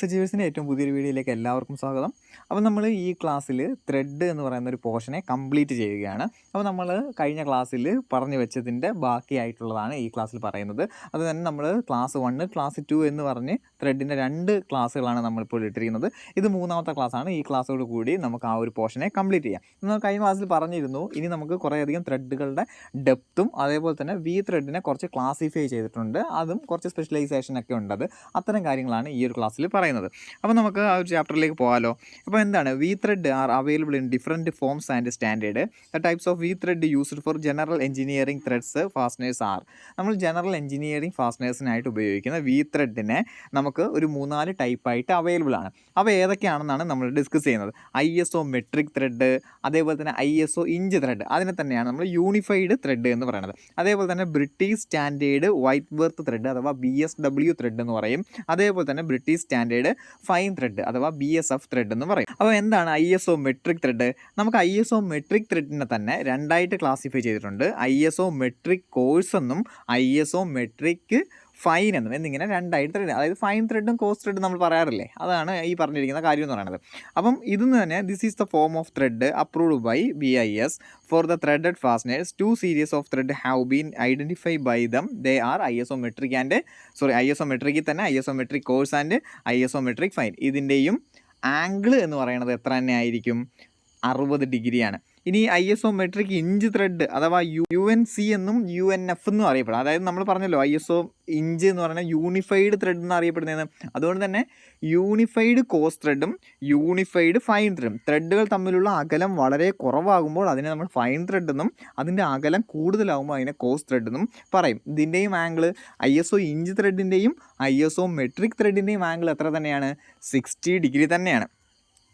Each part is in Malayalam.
സജീവേഴ്സിൻ്റെ ഏറ്റവും പുതിയൊരു വീഡിയോയിലേക്ക് എല്ലാവർക്കും സ്വാഗതം. അപ്പോൾ നമ്മൾ ഈ ക്ലാസ്സിൽ ത്രെഡ് എന്ന് പറയുന്ന ഒരു പോർഷനെ കംപ്ലീറ്റ് ചെയ്യുകയാണ്. അപ്പോൾ നമ്മൾ കഴിഞ്ഞ ക്ലാസ്സിൽ പറഞ്ഞു വെച്ചതിൻ്റെ ബാക്കിയായിട്ടുള്ളതാണ് ഈ ക്ലാസ്സിൽ പറയുന്നത്. അത് തന്നെ നമ്മൾ ക്ലാസ് 1, ക്ലാസ് 2 എന്ന് പറഞ്ഞ് ത്രെഡിൻ്റെ 2 ക്ലാസ്സുകളാണ് നമ്മളിപ്പോൾ ഇട്ടിരിക്കുന്നത്. ഇത് 3ാമത്തെ ക്ലാസ്സാണ്. ഈ ക്ലാസ്സോട് കൂടി നമുക്ക് ആ ഒരു പോർഷനെ കംപ്ലീറ്റ് ചെയ്യാം. നമ്മൾ കഴിഞ്ഞ ക്ലാസ്സിൽ പറഞ്ഞിരുന്നു, ഇനി നമുക്ക് കുറേയധികം ത്രെഡുകളുടെ ഡെപ്തും അതേപോലെ തന്നെ വി ത്രെഡിനെ കുറച്ച് ക്ലാസിഫൈ ചെയ്തിട്ടുണ്ട്. അതും കുറച്ച് സ്പെഷ്യലൈസേഷനൊക്കെ ഉണ്ട്. അത്തരം കാര്യങ്ങളാണ് ഈ ഒരു ക്ലാസ്സിൽ പറയുന്നത്. അപ്പോൾ നമുക്ക് ആ ഒരു ചാപ്റ്ററിലേക്ക് പോകാമല്ലോ. അപ്പോൾ എന്താണ് V thread are available in different forms and standard. The types of V thread used for general engineering threads fasteners are. നമ്മൾ ജനറൽ എഞ്ചിനീയറിംഗ് ഫാസ്റ്റനേഴ്സിനായിട്ട് ഉപയോഗിക്കുന്ന വി ത്രെഡിനെ നമുക്ക് ഒരു 3-4 ടൈപ്പായിട്ട് അവൈലബിൾ ആണ്. അവ ഏതൊക്കെയാണെന്നാണ് നമ്മൾ ഡിസ്കസ് ചെയ്യുന്നത്. ISO മെട്രിക് ത്രെഡ്, അതേപോലെ തന്നെ ISO ഇഞ്ച് ത്രെഡ്, അതിനെ തന്നെയാണ് നമ്മൾ യൂണിഫൈഡ് ത്രെഡ് എന്ന് പറയുന്നത്. അതേപോലെ തന്നെ British standard Whitworth thread അഥവാ BSW ത്രെഡ് എന്ന് പറയും. അതേപോലെ തന്നെ ബ്രിട്ടീഷ് സ്റ്റാൻഡേർഡ് ഫൈൻ ത്രെഡ് അഥവാ BSF ത്രെഡ് എന്ന് പറയും. അപ്പോൾ എന്താണ് ISO മെട്രിക് ത്രെഡ്? നമുക്ക് ISO മെട്രിക് ത്രെഡിനെ തന്നെ 2ആയിട്ട് ക്ലാസിഫൈ ചെയ്തിട്ടുണ്ട്. ISO മെട്രിക് കോഴ്സ് എന്നും ISO മെട്രിക് ഫൈൻ എന്നും എന്നിങ്ങനെ 2ആയിട്ട് ത്രെഡ്, അതായത് ഫൈൻ ത്രെഡും കോഴ്സ് ത്രെഡും നമ്മൾ പറയാറില്ലേ, അതാണ് ഈ പറഞ്ഞിരിക്കുന്ന കാര്യം എന്ന് പറയുന്നത്. അപ്പം ഇതെന്ന് തന്നെ this is the form of thread approved by BIS for the threaded fasteners. 2 series of thread have been identify by them. They are ISO മെട്രിക്കിൽ തന്നെ ISO metric coarse and ISO metric fine. ഇതിൻ്റെയും ആംഗിൾ എന്ന് പറയുന്നത് എത്ര തന്നെ ആയിരിക്കും? 60 ഡിഗ്രിയാണ്. ഇനി ISO മെട്രിക് ഇഞ്ച് ത്രെഡ് അഥവാ UNC എന്നും UNF എന്നും അറിയപ്പെടും. അതായത് നമ്മൾ പറഞ്ഞല്ലോ ISO ഇഞ്ച് എന്ന് പറഞ്ഞാൽ യൂണിഫൈഡ് ത്രെഡ് എന്ന് അറിയപ്പെടുന്നതെന്ന്. അതുകൊണ്ട് തന്നെ യൂണിഫൈഡ് കോഴ്സ് ത്രെഡും യൂണിഫൈഡ് ഫൈൻ ത്രെഡും, ത്രെഡുകൾ തമ്മിലുള്ള അകലം വളരെ കുറവാകുമ്പോൾ അതിനെ നമ്മൾ ഫൈൻ ത്രെഡ് എന്നും അതിൻ്റെ അകലം കൂടുതലാകുമ്പോൾ അതിനെ കോഴ്സ് ത്രെഡ് എന്നും പറയും. ഇതിൻ്റെയും ആംഗിൾ ISO ഇഞ്ച് ത്രെഡിൻ്റെയും ISO മെട്രിക് ത്രെഡിൻ്റെയും ആംഗിൾ എത്ര തന്നെയാണ്? 60 ഡിഗ്രി തന്നെയാണ്.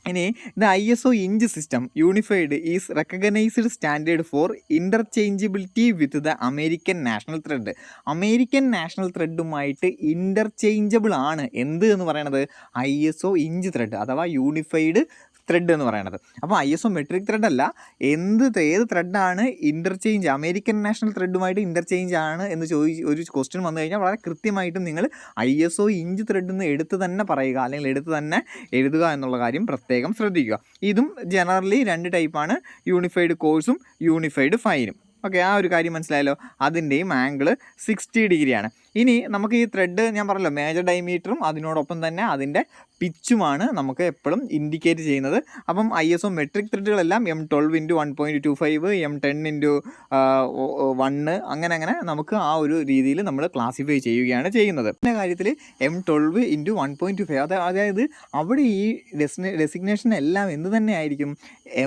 ഇനി the ISO inch system unified is recognised standard for interchangeability with the American national thread. American national ത്രെഡുമായിട്ട് ഇൻ്റർചേഞ്ചബിൾ ആണ് എന്ത് എന്ന് പറയണത്? ISO ഇഞ്ച് ത്രെഡ് അഥവാ യൂണിഫൈഡ് ത്രെഡ് എന്ന് പറയണത്. അപ്പോൾ ISO മെട്രിക് ത്രെഡ് അല്ല, ഏത് ത്രെഡാണ് ഇൻ്റർചേഞ്ച് അമേരിക്കൻ നാഷണൽ ത്രെഡുമായിട്ട് ഇൻ്റർചേഞ്ച് ആണ് എന്ന് ഒരു ക്വസ്റ്റ്യൻ വന്നു കഴിഞ്ഞാൽ വളരെ കൃത്യമായിട്ടും നിങ്ങൾ ISO ഇഞ്ച് ത്രെഡ് എന്ന് എടുത്ത് തന്നെ പറയുക, അല്ലെങ്കിൽ എടുത്ത് തന്നെ എഴുതുക എന്നുള്ള കാര്യം പ്രത്യേകം ശ്രദ്ധിക്കുക. ഇതും ജനറലി 2 ടൈപ്പാണ്, യൂണിഫൈഡ് കോഴ്സും യൂണിഫൈഡ് ഫൈനും. ഓക്കെ, ആ ഒരു കാര്യം മനസ്സിലായല്ലോ. അതിൻ്റെയും ആംഗിൾ 60 ഡിഗ്രിയാണ്. ഇനി നമുക്ക് ഈ ത്രെഡ് ഞാൻ പറഞ്ഞല്ലോ, മേജർ ഡയമീറ്ററും അതിനോടൊപ്പം തന്നെ അതിൻ്റെ പിച്ചുമാണ് നമുക്ക് എപ്പോഴും ഇൻഡിക്കേറ്റ് ചെയ്യുന്നത്. അപ്പം ISO മെട്രിക് ത്രെഡുകളെല്ലാം M12 × 1.25, M10 × 1 അങ്ങനെ നമുക്ക് ആ ഒരു രീതിയിൽ നമ്മൾ ക്ലാസിഫൈ ചെയ്യുകയാണ് ചെയ്യുന്നത്. പിന്നെ കാര്യത്തിൽ M12 × 1.25, അതായത് അവിടെ ഈ ഡെസിഗ്നേഷൻ എല്ലാം എന്ത് തന്നെ ആയിരിക്കും?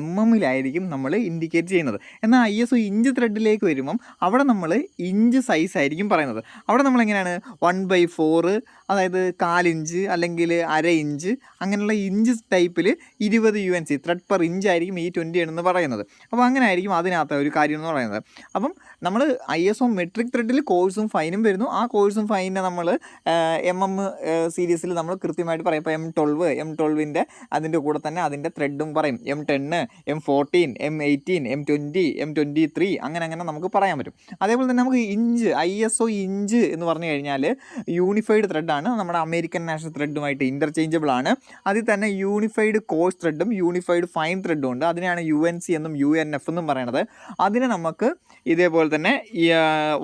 MM-ലായിരിക്കും നമ്മൾ ഇൻഡിക്കേറ്റ് ചെയ്യുന്നത്. എന്നാൽ ISO ഇഞ്ച് ത്രെഡിലേക്ക് വരുമ്പം അവിടെ നമ്മൾ ഇഞ്ച് സൈസ് ആയിരിക്കും പറയുന്നത്. അവിടെ നമ്മൾ എങ്ങനെയാണ് 1/4, അതായത് 1/4 ഇഞ്ച് അല്ലെങ്കിൽ 1/2 ഇഞ്ച്, അങ്ങനെയുള്ള ഇഞ്ച് ടൈപ്പിൽ 20 UNC ത്രെഡ് പെർ ഇഞ്ച് ആയിരിക്കും ഈ 20 എന്ന് പറയുന്നത്. അപ്പോൾ അങ്ങനെ ആയിരിക്കും അതിനകത്ത് ഒരു കാര്യം എന്ന് പറയുന്നത്. അപ്പം നമ്മൾ ISO മെട്രിക് ത്രെഡിൽ കോഴ്സും ഫൈനും വരുന്നു. ആ കോഴ്സും ഫൈനിനെ നമ്മൾ MM സീരീസിൽ നമ്മൾ കൃത്യമായിട്ട് പറയും. ഇപ്പോൾ M12ൻ്റെ അതിൻ്റെ കൂടെ തന്നെ അതിൻ്റെ ത്രെഡും പറയും. M10, M14, M18, M20, M23 അങ്ങനെ നമുക്ക് പറയാൻ പറ്റും. അതേപോലെ തന്നെ നമുക്ക് ഇഞ്ച് ISO ഇഞ്ച് എന്ന് പറഞ്ഞു കഴിഞ്ഞാൽ യൂണിഫൈഡ് ത്രെഡാണ്, നമ്മുടെ അമേരിക്കൻ നാഷണൽ ത്രെഡുമായിട്ട് ഇൻ്റർചേഞ്ചബിൾ ആണ്. അതിൽ തന്നെ യൂണിഫൈഡ് കോഴ്സ് ത്രെഡും യൂണിഫൈഡ് ഫൈൻ ത്രെഡും ഉണ്ട്. അതിനെയാണ് UNC എന്നും UNF എന്നും പറയുന്നത്. അതിനെ നമുക്ക് ഇതേപോലെ തന്നെ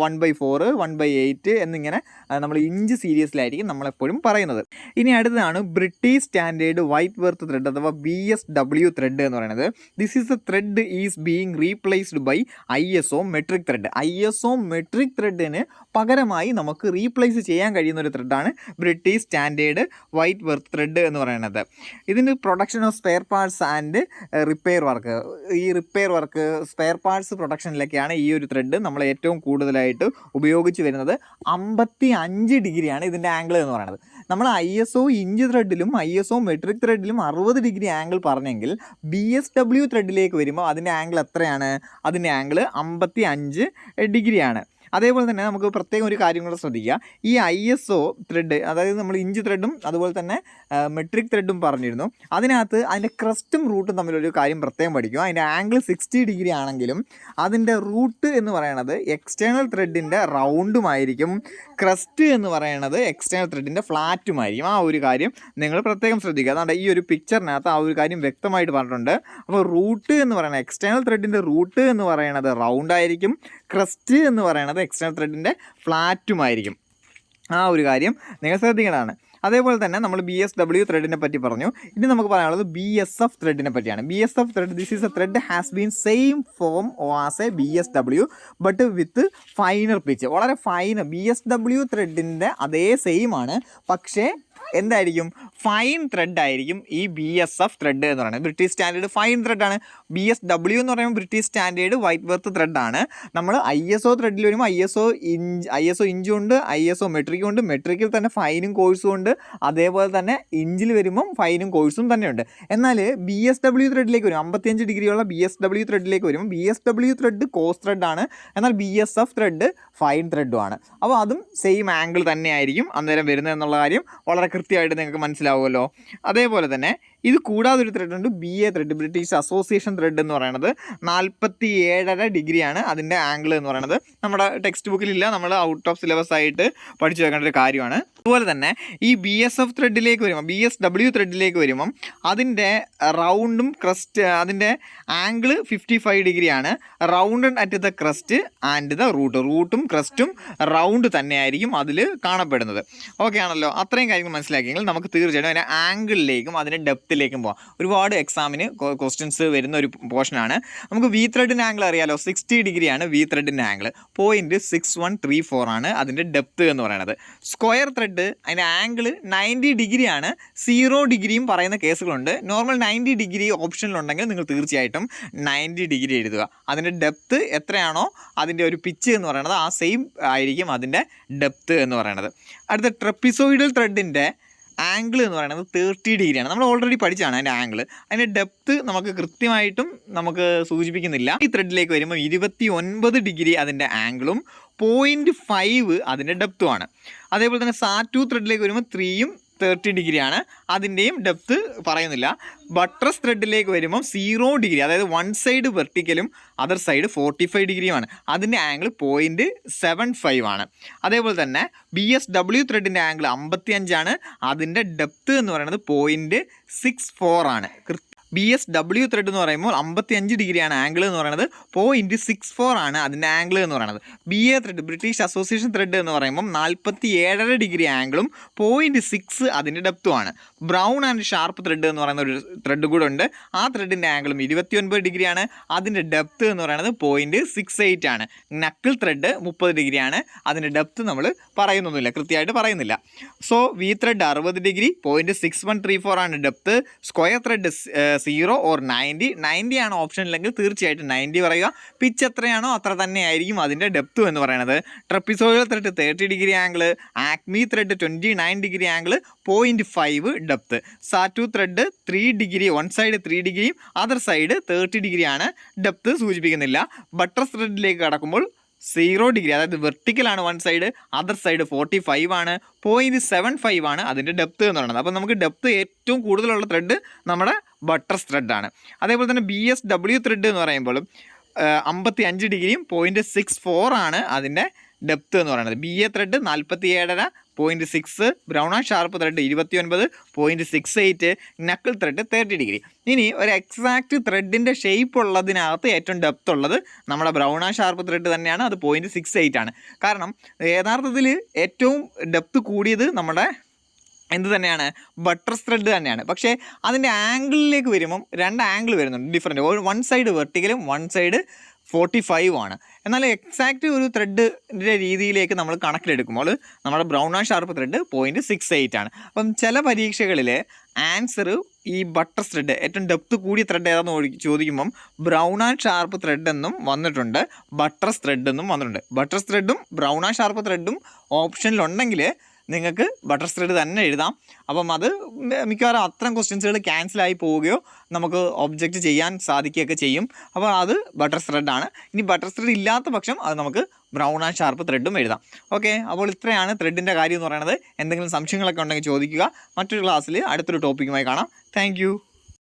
1/4, 1/8 എന്നിങ്ങനെ നമ്മൾ ഇഞ്ച് സീരീസിലായിരിക്കും നമ്മളെപ്പോഴും പറയുന്നത്. ഇനി അടുത്തതാണ് British standard Whitworth thread അഥവാ BSW ത്രെഡ് എന്ന് പറയുന്നത്. This is a thread is being replaced by ISO metric thread. ISO metric ത്രെഡിന് പകരമായി നമുക്ക് റീപ്ലേസ് ചെയ്യാൻ കഴിയുന്ന ഒരു ത്രെഡാണ് British standard Whitworth thread എന്ന് പറയുന്നത്. ഇതിന് production of spare parts and repair work, ഈ റിപ്പയർ വർക്ക് സ്പെയർ പാർട്സ് പ്രൊഡക്ഷനിലൊക്കെയാണ് ഈ ഒരു ത്രെഡ് നമ്മൾ ഏറ്റവും കൂടുതലായിട്ട് ഉപയോഗിച്ച് വരുന്നത്. 55 ഡിഗ്രിയാണ് ഇതിൻ്റെ ആംഗിൾ എന്ന് പറയുന്നത്. നമ്മൾ ISO ഇഞ്ച് ത്രെഡിലും ISO മെട്രിക് ത്രെഡിലും 60 ഡിഗ്രി ആംഗിൾ പറഞ്ഞെങ്കിൽ BSW ത്രെഡിലേക്ക് വരുമ്പോൾ അതിൻ്റെ ആംഗിൾ എത്രയാണ്? അതിൻ്റെ ആംഗിൾ 55 ഡിഗ്രിയാണ്. അതേപോലെ തന്നെ നമുക്ക് പ്രത്യേകം ഒരു കാര്യം കൂടെ ശ്രദ്ധിക്കുക. ഈ ISO ത്രെഡ്, അതായത് നമ്മൾ ഇഞ്ച് ത്രെഡും അതുപോലെ തന്നെ മെട്രിക് ത്രെഡും പറഞ്ഞിരുന്നു. അതിനകത്ത് അതിൻ്റെ ക്രസ്റ്റും റൂട്ടും തമ്മിലൊരു കാര്യം പ്രത്യേകം പഠിക്കുക. അതിൻ്റെ ആംഗിൾ 60 ഡിഗ്രി ആണെങ്കിലും അതിൻ്റെ റൂട്ട് എന്ന് പറയുന്നത് എക്സ്റ്റേണൽ ത്രെഡിൻ്റെ റൗണ്ടുമായിരിക്കും, ക്രസ്റ്റ് എന്ന് പറയുന്നത് എക്സ്റ്റേണൽ ത്രെഡിൻ്റെ ഫ്ലാറ്റുമായിരിക്കും. ആ ഒരു കാര്യം നിങ്ങൾ പ്രത്യേകം ശ്രദ്ധിക്കുക. അതുകൊണ്ട് ഈ ഒരു പിക്ചറിനകത്ത് ആ ഒരു കാര്യം വ്യക്തമായിട്ട് പറഞ്ഞിട്ടുണ്ട്. അപ്പോൾ റൂട്ട് എന്ന് പറയുന്നത് എക്സ്റ്റേണൽ ത്രെഡിൻ്റെ റൂട്ട് എന്ന് പറയുന്നത് റൗണ്ട് ആയിരിക്കും, ക്രസ്റ്റ് എന്ന് പറയുന്നത് എക്സ്റ്റേണൽ ത്രെഡിൻ്റെ ഫ്ലാറ്റുമായിരിക്കും. ആ ഒരു കാര്യം നിങ്ങൾ ശ്രദ്ധിക്കേണ്ടതാണ്. അതേപോലെ തന്നെ നമ്മൾ BSW ത്രെഡിനെ പറ്റി പറഞ്ഞു. ഇനി നമുക്ക് പറയാനുള്ളത് BSF ത്രെഡിനെ പറ്റിയാണ്. BSF thread, this is a thread has been same form as A BSW but with finer pitch. വളരെ ഫൈൻ BSW ത്രെഡിൻ്റെ അതേ സെയിം ആണ്, പക്ഷേ എന്തായിരിക്കും, ഫൈൻ ത്രെഡ് ആയിരിക്കും ഈ BSF ത്രെഡ് എന്ന് പറയുന്നത്. ബ്രിട്ടീഷ് സ്റ്റാൻഡേർഡ് ഫൈൻ ത്രെഡാണ്. BSW എന്ന് പറയുമ്പോൾ ബ്രിട്ടീഷ് സ്റ്റാൻഡേർഡ് വൈറ്റ് ബെർത്ത് ത്രെഡാണ്. നമ്മൾ ISO ത്രെഡിൽ വരുമ്പോൾ ISO ഇഞ്ചും ഉണ്ട്, ISO മെട്രിക്കും ഉണ്ട്. മെട്രിക്കിൽ തന്നെ ഫൈനും കോഴ്സും ഉണ്ട്. അതേപോലെ തന്നെ ഇഞ്ചിൽ വരുമ്പം ഫൈനും കോഴ്സും തന്നെയുണ്ട്. എന്നാൽ BSW ത്രെഡിലേക്ക് വരും, 55 ഡിഗ്രിയുള്ള BSW ത്രെഡിലേക്ക് വരുമ്പോൾ BSW ത്രെഡ് കോസ് ത്രെഡാണ്, എന്നാൽ BSF ത്രെഡ് ഫൈൻ ത്രെഡുമാണ്. അപ്പോൾ അതും സെയിം ആംഗിൾ തന്നെയായിരിക്കും അന്നേരം വരുന്നത് എന്നുള്ള കാര്യം വളരെ കൃത്യമായിട്ട് നിങ്ങൾക്ക് മനസ്സിലാവുമല്ലോ. അതേപോലെ തന്നെ ഇത് കൂടാതെ ഒരു ത്രെഡ് ഉണ്ട്, BA thread, British association thread എന്ന് പറയുന്നത് 47.5 ഡിഗ്രിയാണ് അതിൻ്റെ ആംഗിൾ എന്ന് പറയുന്നത്. നമ്മുടെ ടെക്സ്റ്റ് ബുക്കിലില്ല, നമ്മൾ ഔട്ട് ഓഫ് സിലബസ് ആയിട്ട് പഠിച്ചു വെക്കേണ്ട ഒരു കാര്യമാണ്. അതുപോലെ തന്നെ ഈ BSF ത്രെഡിലേക്ക് വരുമ്പോൾ, BSW ത്രെഡിലേക്ക് വരുമ്പം അതിൻ്റെ റൗണ്ടും ക്രസ്റ്റ്, അതിൻ്റെ ആംഗിൾ 55 ഡിഗ്രിയാണ്. Rounded at the crest and the റൂട്ടും ക്രസ്റ്റും റൗണ്ട് തന്നെയായിരിക്കും അതിൽ കാണപ്പെടുന്നത്. ഓക്കെ ആണല്ലോ. അത്രയും കാര്യങ്ങൾ മനസ്സിലാക്കിയെങ്കിൽ നമുക്ക് തീർച്ചയായിട്ടും അതിൻ്റെ ആംഗിളിലേക്കും അതിൻ്റെ ഡെപ്തിലേക്കും പോകാം. ഒരുപാട് എക്സാമിന് ക്വസ്റ്റ്യൻസ് വരുന്ന ഒരു പോർഷനാണ്. നമുക്ക് V ത്രെഡിൻ്റെ ആംഗിൾ അറിയാലോ, 60 ഡിഗ്രിയാണ് V ത്രെഡിൻ്റെ ആംഗിൾ. 0.6134 ആണ് അതിൻ്റെ ഡെപ്ത് എന്ന് പറയുന്നത്. സ്ക്വയർ ത്രെഡ് അതിൻ്റെ ആംഗിൾ 90 ഡിഗ്രിയാണ്, 0 ഡിഗ്രിയും പറയുന്ന കേസുകളുണ്ട്. നോർമൽ 90 ഡിഗ്രി ഓപ്ഷനിലുണ്ടെങ്കിൽ നിങ്ങൾ തീർച്ചയായിട്ടും 90 ഡിഗ്രി എഴുതുക. അതിൻ്റെ ഡെപ്ത് എത്രയാണോ അതിൻ്റെ ഒരു പിച്ച് എന്ന് പറയുന്നത് ആ സെയിം ആയിരിക്കും അതിൻ്റെ ഡെപ്ത് എന്ന് പറയുന്നത്. അടുത്ത ട്രപ്പിസോയിഡൽ ത്രെഡിൻ്റെ ആംഗിൾ എന്ന് പറയുന്നത് 30 ഡിഗ്രിയാണ്. നമ്മൾ ഓൾറെഡി പഠിച്ചാണ് അതിൻ്റെ ആംഗിൾ. അതിൻ്റെ ഡെപ്ത് നമുക്ക് കൃത്യമായിട്ടും നമുക്ക് സൂചിപ്പിക്കുന്നില്ല. ഈ ത്രെഡിലേക്ക് വരുമ്പോൾ 29 ഡിഗ്രി അതിൻ്റെ ആംഗിളും 0.5 അതിൻ്റെ ഡെപ്തുമാണ്. അതേപോലെ തന്നെ സാറ്റു ത്രെഡിലേക്ക് വരുമ്പോൾ 3യും 30 ഡിഗ്രിയാണ്, അതിൻ്റെയും ഡെപ്ത് പറയുന്നില്ല. ബട്രസ് ത്രെഡിലേക്ക് വരുമ്പം 0 ഡിഗ്രി, അതായത് വൺ സൈഡ് വെർട്ടിക്കലും അതർ സൈഡ് 45 ഡിഗ്രിയുമാണ്. അതിൻ്റെ ആംഗിൾ 0.75 ആണ്. അതേപോലെ തന്നെ BSW ത്രെഡിൻ്റെ ആംഗിൾ 55 ആണ്, അതിൻ്റെ ഡെപ്ത് എന്ന് പറയുന്നത് 0.64 ആണ്. BSW ത്രെഡ് എന്ന് പറയുമ്പോൾ 55 ഡിഗ്രിയാണ് ആംഗിൾ എന്ന് പറയുന്നത്, 0.64 ആണ് അതിൻ്റെ ആംഗിൾ എന്ന് പറയുന്നത്. BA thread, British association thread എന്ന് പറയുമ്പോൾ 47.5 ഡിഗ്രി ആംഗിളും 0.6 അതിൻ്റെ ഡെപ്തുമാണ്. ബ്രൗൺ ആൻഡ് ഷാർപ്പ് ത്രെഡ് എന്ന് പറയുന്ന ഒരു ത്രെഡ് കൂടെ ഉണ്ട്. ആ ത്രെഡിൻ്റെ ആംഗിളും 29 ഡിഗ്രിയാണ്, അതിൻ്റെ ഡെപ്ത് എന്ന് പറയുന്നത് 0.68 ആണ്. നക്കിൾ ത്രെഡ് 30 ഡിഗ്രിയാണ്, അതിൻ്റെ ഡെപ്ത് നമ്മൾ പറയുന്നൊന്നുമില്ല, കൃത്യമായിട്ട് പറയുന്നില്ല. സോ V ത്രെഡ് 60 ഡിഗ്രി, 0.6134 ആണ് ഡെപ്ത്. സ്ക്വയർ ത്രെഡ് 0 ഓർ 90 ആണ് ഓപ്ഷൻ ഇല്ലെങ്കിൽ തീർച്ചയായിട്ടും 90 പറയുക. പിച്ച് എത്രയാണോ അത്ര തന്നെ ആയിരിക്കും അതിൻ്റെ ഡെപ്ത് എന്ന് പറയുന്നത്. Trapezoidal thread 30 degree angle, acme thread 29 degree angle, 0.5 depth. സാറ്റു ത്രെഡ് 3 ഡിഗ്രി, വൺ സൈഡ് 3 ഡിഗ്രിയും അതർ സൈഡ് 30 ഡിഗ്രിയാണ്, ഡെപ്ത് സൂചിപ്പിക്കുന്നില്ല. ബട്ടർസ് ത്രെഡിലേക്ക് കടക്കുമ്പോൾ 0 ഡിഗ്രി, അതായത് വെർട്ടിക്കലാണ് വൺ സൈഡ്, അതർ സൈഡ് 45 ആണ്, 0.75 ആണ് അതിൻ്റെ ഡെപ്ത് എന്ന് പറയുന്നത്. അപ്പോൾ നമുക്ക് ഡെപ്ത് ഏറ്റവും കൂടുതലുള്ള ത്രെഡ് നമ്മുടെ ബട്ടർസ് ത്രെഡാണ്. അതേപോലെ തന്നെ BSW ത്രെഡ് എന്ന് പറയുമ്പോഴും 55 ഡിഗ്രിയും 0.64 ആണ് അതിൻ്റെ ഡെപ്ത് എന്ന് പറയുന്നത്. BA thread 47.5, 0.6, brown and sharp thread 29, 0.68, knuckle thread 30 degree. ഇനി ഒരു എക്സാക്റ്റ് ത്രെഡിൻ്റെ ഷേപ്പ് ഉള്ളതിനകത്ത് ഏറ്റവും ഡെപ്ത് ഉള്ളത് നമ്മുടെ ബ്രൗൺ ആൻഡ് ഷാർപ്പ് ത്രെഡ് തന്നെയാണ്, അത് 0.68 ആണ്. കാരണം യഥാർത്ഥത്തിൽ ഏറ്റവും ഡെപ്ത് കൂടിയത് നമ്മുടെ എന്ത് തന്നെയാണ്, ബട്ടർസ് ത്രെഡ് തന്നെയാണ്. പക്ഷേ അതിൻ്റെ ആംഗിളിലേക്ക് വരുമ്പം രണ്ട് ആംഗിൾ വരുന്നുണ്ട് ഡിഫറൻറ്റ്. വൺ സൈഡ് വെർട്ടിക്കലും വൺ സൈഡ് 45 ആണ്. എന്നാൽ എക്സാക്റ്റ് ഒരു ത്രെഡിൻ്റെ രീതിയിലേക്ക് നമ്മൾ കണക്കിലെടുക്കുമ്പോൾ നമ്മുടെ ബ്രൗൺ ആൻഡ് ഷാർപ്പ് ത്രെഡ് 0.68 ആണ്. അപ്പം ചില പരീക്ഷകളിൽ ആൻസർ ഈ ബട്ടർ ത്രെഡ് ഏറ്റവും ഡെപ്ത് കൂടിയ ത്രെഡ് ഏതാണെന്ന് ചോദിക്കുമ്പം ബ്രൗൺ ആൻഡ് ഷാർപ്പ് ത്രെഡ് എന്നും വന്നിട്ടുണ്ട്, ബട്ടർസ് ത്രെഡ് എന്നും വന്നിട്ടുണ്ട്. ബട്ടർസ് ത്രെഡും ബ്രൗൺ ആൻഡ് ഷാർപ്പ് ത്രെഡും ഓപ്ഷനിലുണ്ടെങ്കിൽ നിങ്ങൾക്ക് ബട്ടർ ത്രെഡ് തന്നെ എഴുതാം. അപ്പം അത് മിക്കവാറും അത്തരം ക്വസ്റ്റ്യൻസുകൾ ക്യാൻസലായി പോവുകയോ നമുക്ക് ഒബ്ജക്റ്റ് ചെയ്യാൻ സാധിക്കുകയൊക്കെ ചെയ്യും. അപ്പോൾ അത് ബട്ടർ ത്രെഡാണ്. ഇനി ബട്ടർ ത്രെഡ് ഇല്ലാത്ത പക്ഷം അത് നമുക്ക് ബ്രൗൺ ആൻഡ് ഷാർപ്പ് ത്രെഡും എഴുതാം. ഓക്കെ, അപ്പോൾ ഇത്രയാണ് ത്രെഡിൻ്റെ കാര്യം എന്ന് പറയുന്നത്. എന്തെങ്കിലും സംശയങ്ങളൊക്കെ ഉണ്ടെങ്കിൽ ചോദിക്കുക. മറ്റൊരു ക്ലാസ്സിൽ അടുത്തൊരു ടോപ്പിക്കുമായി കാണാം. താങ്ക്